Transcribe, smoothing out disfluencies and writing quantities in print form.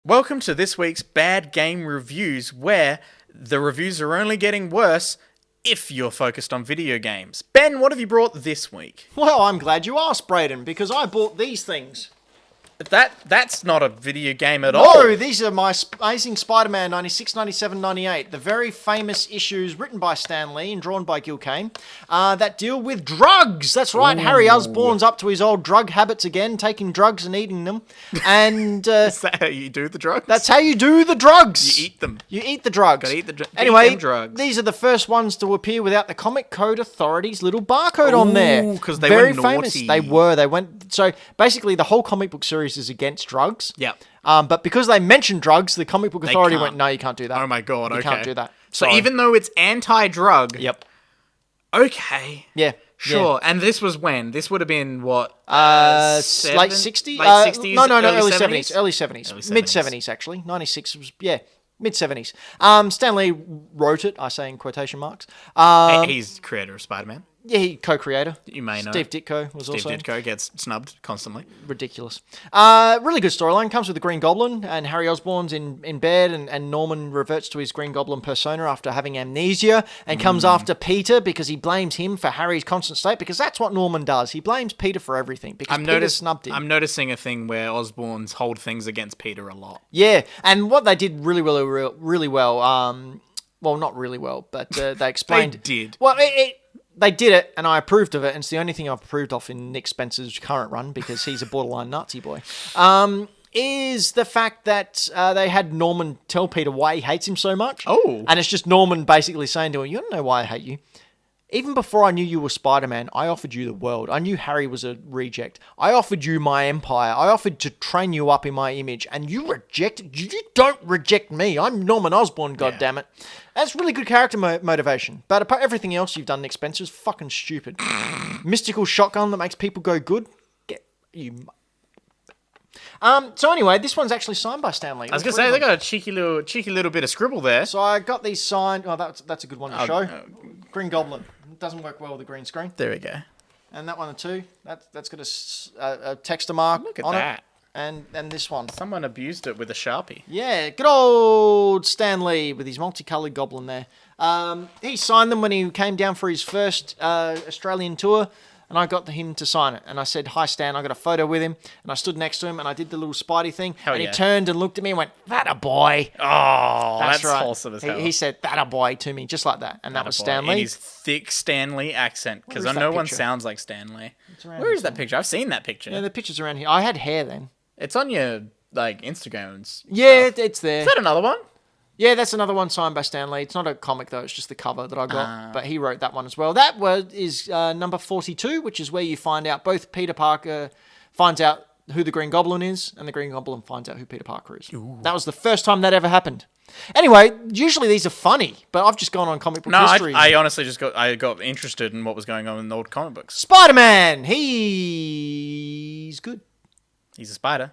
Welcome to this week's Bad Game Reviews, where the reviews are only getting worse if you're focused on video games. Ben, what have you brought this week? Well, I'm glad you asked, Brayden, because I bought these things. That's not a video game at all. No, these are my Amazing Spider-Man 96, 97, 98. The very famous issues written by Stan Lee and drawn by Gil Kane that deal with drugs. That's right, Ooh. Harry Osborn's up to his old drug habits again, taking drugs and eating them. And Is that how you do the drugs? that's how you do the drugs. You eat them. You eat the drugs. Gotta eat the Anyway, eat them drugs. these are the first ones to appear without the Comic Code Authority's little barcode on there. Ooh, 'cause they very were famous. naughty. They were. They went. So basically, the whole comic book series is against drugs. Yep. But because they mentioned drugs, the Comic Book Authority can't. went, no, you can't do that. Oh my god, You okay. can't do that. So Sorry. even though it's anti-drug, Yep. okay. Yeah. Sure. And this was when? This would have been what? Late seven- 60s? Late 60s? No, early early 70s? 70s. Early 70s. Early Mid 70s. 70s, actually. 96 was, mid 70s. Stan Lee wrote it, I say in quotation marks. He's creator of Spider-Man. Yeah, he co-creator. You may know. Steve Ditko was Steve also. Ditko gets snubbed constantly. Ridiculous. Really good storyline. Comes with the Green Goblin, and Harry Osborn's in bed, and Norman reverts to his Green Goblin persona after having amnesia, and comes after Peter because he blames him for Harry's constant state, because that's what Norman does. He blames Peter for everything, because Peter snubbed him. I'm noticing a thing where Osborns hold things against Peter a lot. Yeah, and what they did really well, well, not really well, but they explained... They did. Well, they did it, and I approved of it, and it's the only thing I've approved of in Nick Spencer's current run, because he's a borderline Nazi boy, is the fact that they had Norman tell Peter why he hates him so much. Oh. And it's just Norman basically saying to him, you don't know why I hate you. Even before I knew you were Spider-Man, I offered you the world. I knew Harry was a reject. I offered you my empire. I offered to train you up in my image, and you rejected. You don't reject me. I'm Norman Osborn, goddammit. That's really good character motivation. But apart everything else you've done, Nick Spencer, is fucking stupid. Mystical shotgun that makes people go good. Get you. So anyway, this one's actually signed by Stan Lee. I was gonna say they got a cheeky little bit of scribble there. So I got these signed. Oh, that's a good one to show. Green Goblin. It doesn't work well with the green screen. There we go. And that one too. That's got a texter mark Look at on that. it. And this one. Someone abused it with a Sharpie. Yeah, good old Stan Lee with his multicolored goblin there. He signed them when he came down for his first Australian tour, and I got him to sign it. And I said, hi, Stan. I got a photo with him. And I stood next to him, and I did the little Spidey thing. Hell and yeah. he turned and looked at me and went, that a boy. Oh, that's right. wholesome as hell. He said, that a boy to me, just like that. And that was Stan In Lee. his thick Stanley accent, because Where is no that one picture? sounds like Stanley. around Where here is that picture? I've seen that picture. Yeah, the picture's around here. I had hair then. It's on your Instagram and stuff. Yeah, it's there. Is that another one? Yeah, that's another one signed by Stan Lee. It's not a comic, though. It's just the cover that I got. But he wrote that one as well. That is number 42, which is where you find out both Peter Parker finds out who the Green Goblin is, and the Green Goblin finds out who Peter Parker is. Ooh. That was the first time that ever happened. Anyway, usually these are funny, but I've just gone on comic book history. I honestly just got interested in what was going on in the old comic books. Spider-Man! He's good. He's a spider.